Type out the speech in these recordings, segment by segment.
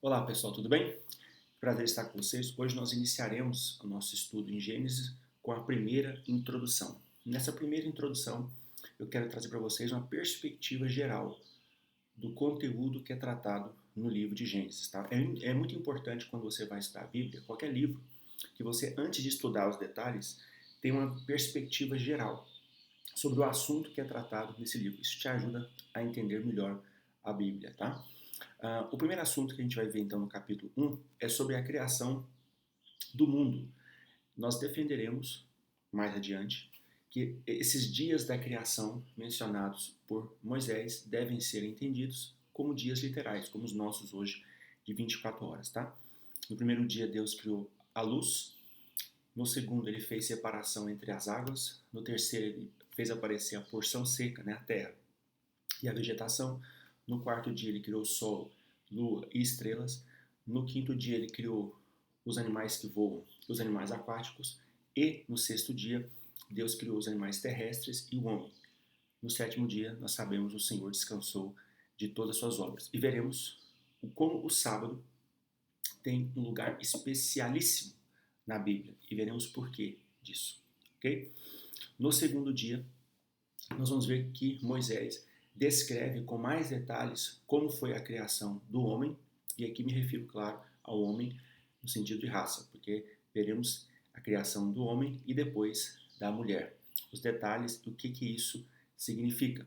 Olá pessoal, tudo bem? Prazer estar com vocês. Hoje nós iniciaremos o nosso estudo em Gênesis com a primeira introdução. Nessa primeira introdução, eu quero trazer para vocês uma perspectiva geral do conteúdo que é tratado no livro de Gênesis. Tá? É muito importante quando você vai estudar a Bíblia, qualquer livro, que você, antes de estudar os detalhes, tenha uma perspectiva geral sobre o assunto que é tratado nesse livro. Isso te ajuda a entender melhor a Bíblia, tá? O primeiro assunto que a gente vai ver então no capítulo 1 é sobre a criação do mundo. Nós defenderemos mais adiante que esses dias da criação mencionados por Moisés devem ser entendidos como dias literais, como os nossos hoje de 24 horas, tá? No primeiro dia Deus criou a luz, no segundo ele fez separação entre as águas, no terceiro ele fez aparecer a porção seca, né, a terra, e a vegetação. No quarto dia ele criou o sol, lua e estrelas. No quinto dia ele criou os animais que voam, os animais aquáticos. E no sexto dia Deus criou os animais terrestres e o homem. No sétimo dia nós sabemos o Senhor descansou de todas as suas obras. E veremos como o sábado tem um lugar especialíssimo na Bíblia. E veremos por que disso. Ok? No segundo dia nós vamos ver que Moisés descreve com mais detalhes como foi a criação do homem, e aqui me refiro, claro, ao homem no sentido de raça, porque veremos a criação do homem e depois da mulher, os detalhes do que isso significa.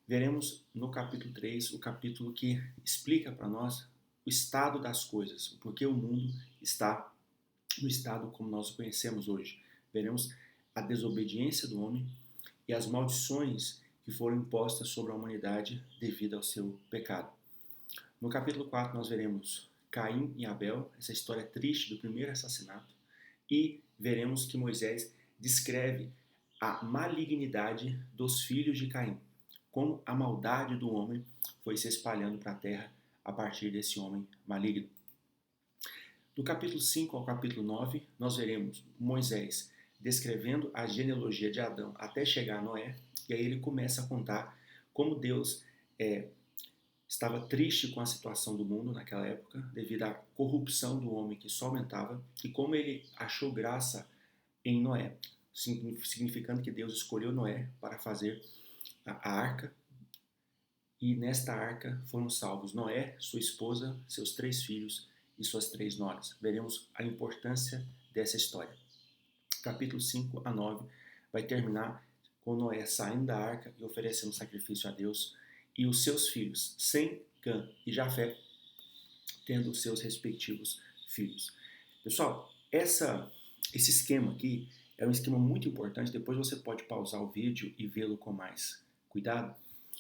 Veremos no capítulo 3 o capítulo que explica para nós o estado das coisas, o porquê o mundo está no estado como nós o conhecemos hoje. Veremos a desobediência do homem e as maldições que foram impostas sobre a humanidade devido ao seu pecado. No capítulo 4 nós veremos Caim e Abel, essa história triste do primeiro assassinato, e veremos que Moisés descreve a malignidade dos filhos de Caim, como a maldade do homem foi se espalhando para a terra a partir desse homem maligno. Do capítulo 5 ao capítulo 9 nós veremos Moisés descrevendo a genealogia de Adão até chegar a Noé, e aí ele começa a contar como Deus estava triste com a situação do mundo naquela época, devido à corrupção do homem que só aumentava, e como ele achou graça em Noé, significando que Deus escolheu Noé para fazer a arca, e nesta arca foram salvos Noé, sua esposa, seus 3 filhos e suas 3 noras. Veremos a importância dessa história. Capítulo 5 a 9 vai terminar com Noé saindo da arca e oferecendo sacrifício a Deus, e os seus filhos, Sem, Cã e Jafé, tendo os seus respectivos filhos. Pessoal, esse esquema aqui é um esquema muito importante, depois você pode pausar o vídeo e vê-lo com mais cuidado,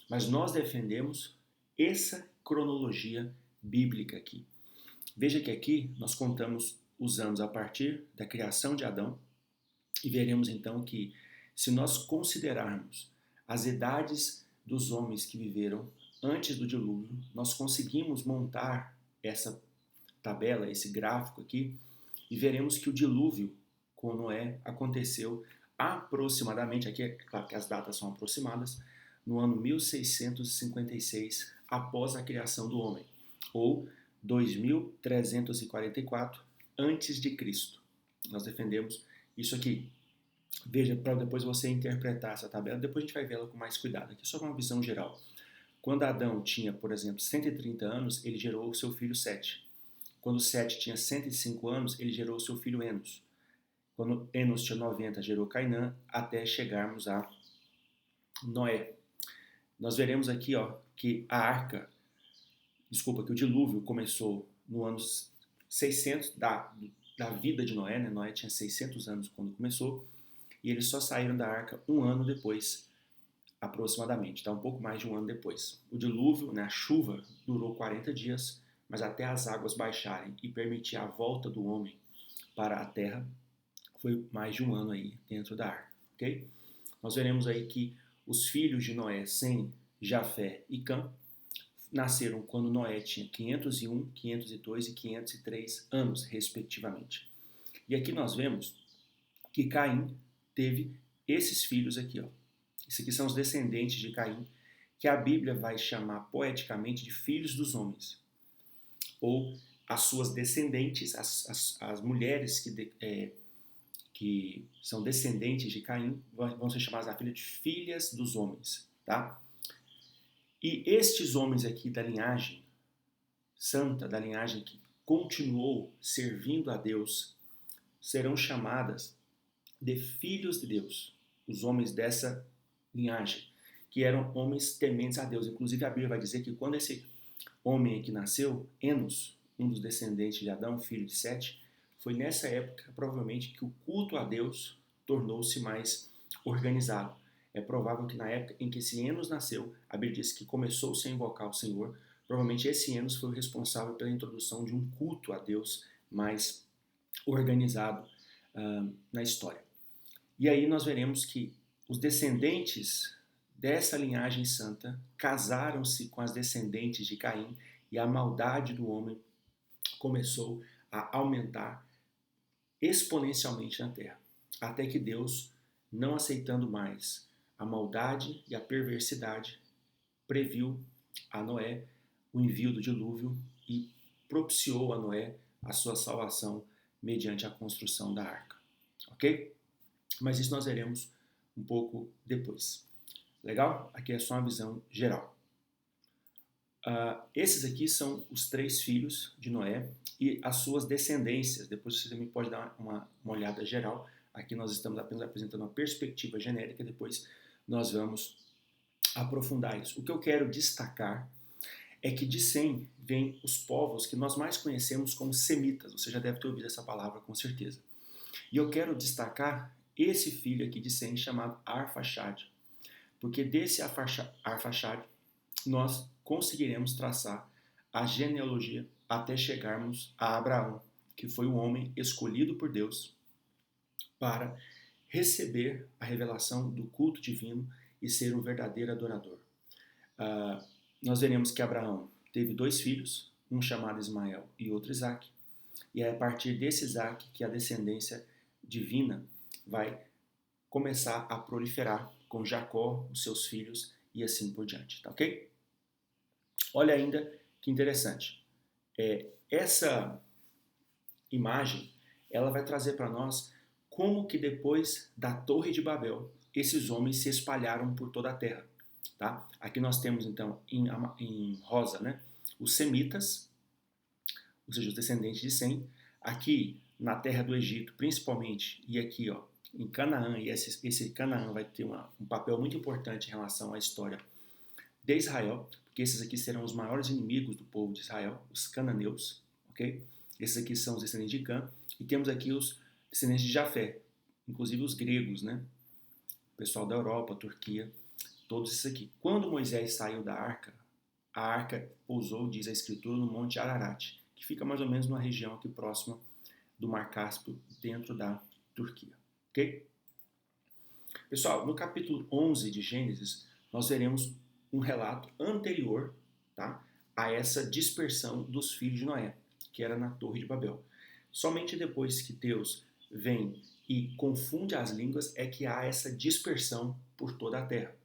mas nós defendemos essa cronologia bíblica aqui. Veja que aqui nós contamos os anos a partir da criação de Adão, e veremos então que, se nós considerarmos as idades dos homens que viveram antes do dilúvio, nós conseguimos montar essa tabela, esse gráfico aqui, e veremos que o dilúvio com Noé aconteceu aproximadamente, aqui é claro que as datas são aproximadas, no ano 1656 após a criação do homem, ou 2344 antes de Cristo. Nós defendemos isso aqui. Veja, para depois você interpretar essa tabela, depois a gente vai ver ela com mais cuidado. Aqui só uma visão geral. Quando Adão tinha, por exemplo, 130 anos, ele gerou o seu filho Sete. Quando Sete tinha 105 anos, ele gerou o seu filho Enos. Quando Enos tinha 90, gerou Cainã, até chegarmos a Noé. Nós veremos aqui que que o dilúvio começou no ano 600 da vida de Noé, né? Noé tinha 600 anos quando começou, e eles só saíram da arca um ano depois, aproximadamente, tá? Um pouco mais de um ano depois. O dilúvio, né, a chuva, durou 40 dias, mas até as águas baixarem e permitir a volta do homem para a terra, foi mais de um ano aí dentro da arca, ok? Nós veremos aí que os filhos de Noé, Sem, Jafé e Cã, nasceram quando Noé tinha 501, 502 e 503 anos, respectivamente. E aqui nós vemos que Caim teve esses filhos aqui, ó. Esses aqui são os descendentes de Caim, que a Bíblia vai chamar poeticamente de filhos dos homens. ou as suas descendentes, as mulheres que são descendentes de Caim, vão ser chamadas de filhas dos homens, tá? E estes homens aqui da linhagem santa, da linhagem que continuou servindo a Deus, serão chamadas de filhos de Deus, os homens dessa linhagem, que eram homens tementes a Deus. Inclusive a Bíblia vai dizer que quando esse homem aqui nasceu, Enos, um dos descendentes de Adão, filho de Sete, foi nessa época, provavelmente, que o culto a Deus tornou-se mais organizado. É provável que na época em que esse Enos nasceu, a Bíblia diz que começou-se a invocar o Senhor, provavelmente esse Enos foi o responsável pela introdução de um culto a Deus mais organizado na história. E aí nós veremos que os descendentes dessa linhagem santa casaram-se com as descendentes de Caim e a maldade do homem começou a aumentar exponencialmente na terra, até que Deus, não aceitando mais a maldade e a perversidade, previu a Noé o envio do dilúvio e propiciou a Noé a sua salvação mediante a construção da arca. Ok? Mas isso nós veremos um pouco depois. Legal? Aqui é só uma visão geral. Esses aqui são os 3 filhos de Noé e as suas descendências. Depois você também pode dar uma olhada geral. Aqui nós estamos apenas apresentando uma perspectiva genérica, depois nós vamos aprofundar isso. O que eu quero destacar é que de Sem vêm os povos que nós mais conhecemos como semitas. Você já deve ter ouvido essa palavra com certeza. E eu quero destacar esse filho aqui de Sem chamado Arfaxade, porque desse Arfaxade nós conseguiremos traçar a genealogia até chegarmos a Abraão, que foi o homem escolhido por Deus para receber a revelação do culto divino e ser um verdadeiro adorador. Nós veremos que Abraão teve 2 filhos, um chamado Ismael e outro Isaque, e é a partir desse Isaque que a descendência divina vai começar a proliferar com Jacó, os seus filhos e assim por diante, tá ok? Olha ainda que interessante. Essa imagem, ela vai trazer para nós como que depois da Torre de Babel, esses homens se espalharam por toda a terra. Tá? Aqui nós temos então em rosa, né, os semitas, ou seja, os descendentes de Sem. Aqui na terra do Egito, principalmente, e aqui ó, em Canaã, e esse Canaã vai ter um papel muito importante em relação à história de Israel, porque esses aqui serão os maiores inimigos do povo de Israel, os cananeus, ok? Esses aqui são os descendentes de Cã, e temos aqui os descendentes de Jafé, inclusive os gregos, né? O pessoal da Europa, Turquia, todos esses aqui. Quando Moisés saiu da arca, a arca pousou, diz a escritura, no Monte Ararat, que fica mais ou menos numa região aqui próxima do Mar Cáspio, dentro da Turquia. Ok? Pessoal, no capítulo 11 de Gênesis, nós veremos um relato anterior, tá, a essa dispersão dos filhos de Noé, que era na Torre de Babel. Somente depois que Deus vem e confunde as línguas é que há essa dispersão por toda a terra.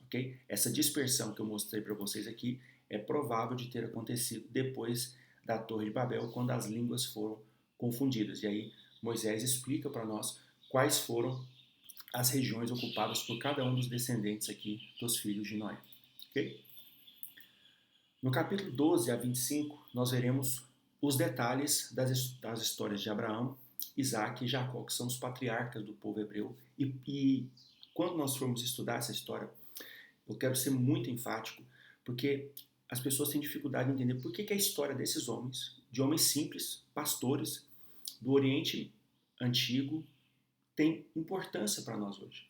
Okay? Essa dispersão que eu mostrei para vocês aqui é provável de ter acontecido depois da Torre de Babel, quando as línguas foram confundidas. E aí Moisés explica para nós quais foram as regiões ocupadas por cada um dos descendentes aqui dos filhos de Noé. Okay? No capítulo 12 a 25, nós veremos os detalhes das histórias de Abraão, Isaac e Jacó, que são os patriarcas do povo hebreu. E quando nós formos estudar essa história, eu quero ser muito enfático, porque as pessoas têm dificuldade em entender por que a história desses homens, de homens simples, pastores, do Oriente Antigo, tem importância para nós hoje.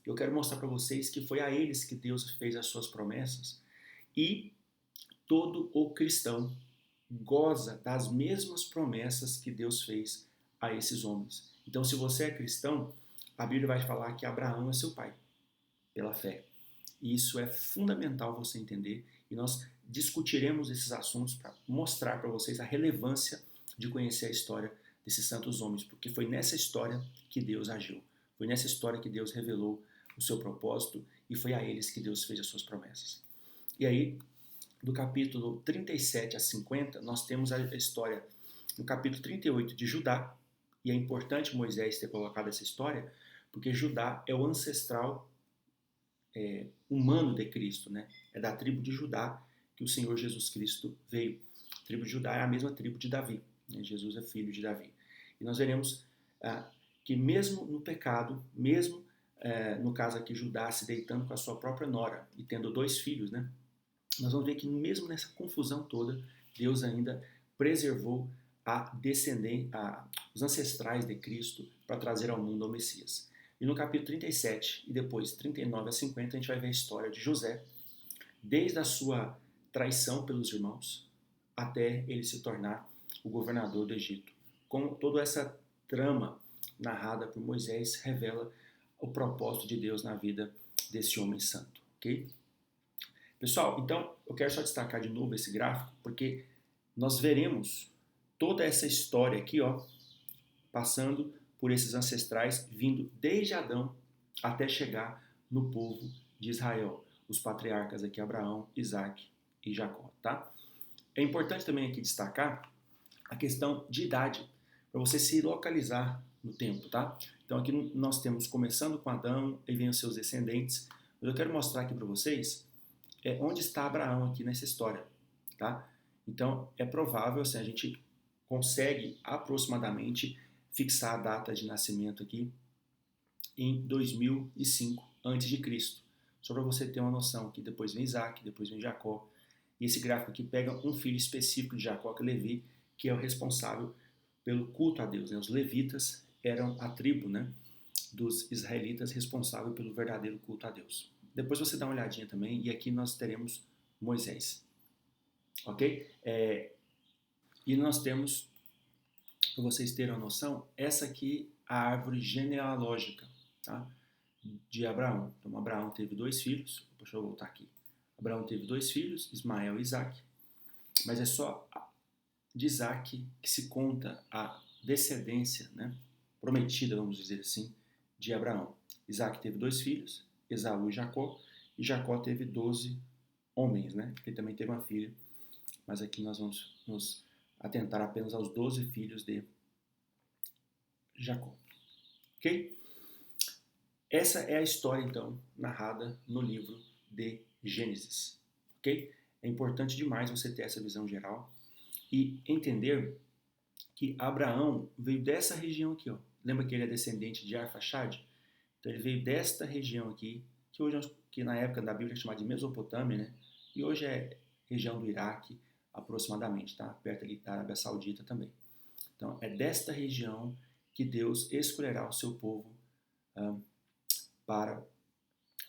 Eu quero mostrar para vocês que foi a eles que Deus fez as suas promessas e todo o cristão goza das mesmas promessas que Deus fez a esses homens. Então, se você é cristão, a Bíblia vai falar que Abraão é seu pai, pela fé. E isso é fundamental você entender, e nós discutiremos esses assuntos para mostrar para vocês a relevância de conhecer a história desses santos homens, porque foi nessa história que Deus agiu. Foi nessa história que Deus revelou o seu propósito e foi a eles que Deus fez as suas promessas. E aí, do capítulo 37 a 50, nós temos a história no capítulo 38 de Judá, e é importante Moisés ter colocado essa história, porque Judá é o ancestral humano de Cristo, né? É da tribo de Judá que o Senhor Jesus Cristo veio. A tribo de Judá é a mesma tribo de Davi, né? Jesus é filho de Davi. E nós veremos que mesmo no pecado, mesmo no caso aqui Judá se deitando com a sua própria nora e tendo 2 filhos, né? Nós vamos ver que mesmo nessa confusão toda, Deus ainda preservou os ancestrais de Cristo para trazer ao mundo o Messias. E no capítulo 37 e depois 39 a 50, a gente vai ver a história de José, desde a sua traição pelos irmãos até ele se tornar o governador do Egito. Como toda essa trama narrada por Moisés revela o propósito de Deus na vida desse homem santo, ok? Pessoal, então eu quero só destacar de novo esse gráfico, porque nós veremos toda essa história aqui, ó, passando por esses ancestrais, vindo desde Adão até chegar no povo de Israel, os patriarcas aqui, Abraão, Isaac e Jacó, tá? É importante também aqui destacar a questão de idade, para você se localizar no tempo, tá? Então aqui nós temos começando com Adão e vem os seus descendentes, mas eu quero mostrar aqui para vocês onde está Abraão aqui nessa história, tá? Então é provável, assim, a gente consegue aproximadamente fixar a data de nascimento aqui em 2005 a.C. Só para você ter uma noção que depois vem Isaac, depois vem Jacó. E esse gráfico aqui pega um filho específico de Jacó, que é Levi, que é o responsável pelo culto a Deus, né? Os levitas eram a tribo, né, dos israelitas responsável pelo verdadeiro culto a Deus. Depois você dá uma olhadinha também, e aqui nós teremos Moisés. Ok? E nós temos, para vocês terem uma noção, essa aqui é a árvore genealógica, tá, de Abraão. Então Abraão teve 2 filhos, deixa eu voltar aqui. Abraão teve 2 filhos, Ismael e Isaac, mas é só de Isaac que se conta a descendência, né, prometida, vamos dizer assim, de Abraão. Isaac teve 2 filhos, Esaú e Jacó teve 12 homens, né, ele também teve uma filha, mas aqui nós vamos nos atentar apenas aos 12 filhos de Jacó. Ok? Essa é a história, então, narrada no livro de Gênesis. Ok? É importante demais você ter essa visão geral e entender que Abraão veio dessa região aqui, ó. Lembra que ele é descendente de Arfaxade? Então ele veio desta região aqui, que na época da Bíblia é chamada de Mesopotâmia, né? E hoje é região do Iraque, aproximadamente, tá? Perto ali da Arábia Saudita também. Então é desta região que Deus escolherá o seu povo para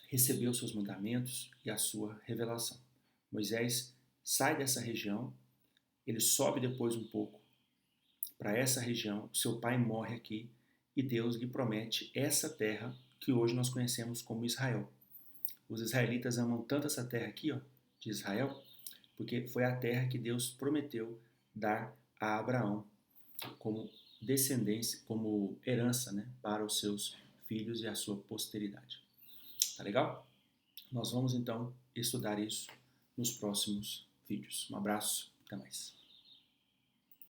receber os seus mandamentos e a sua revelação. Moisés sai dessa região, ele sobe depois um pouco para essa região, seu pai morre aqui e Deus lhe promete essa terra que hoje nós conhecemos como Israel. Os israelitas amam tanto essa terra aqui, ó, de Israel, porque foi a terra que Deus prometeu dar a Abraão como descendência, como herança, né, para os seus filhos e a sua posteridade. Tá legal? Nós vamos então estudar isso nos próximos vídeos. Um abraço, até mais.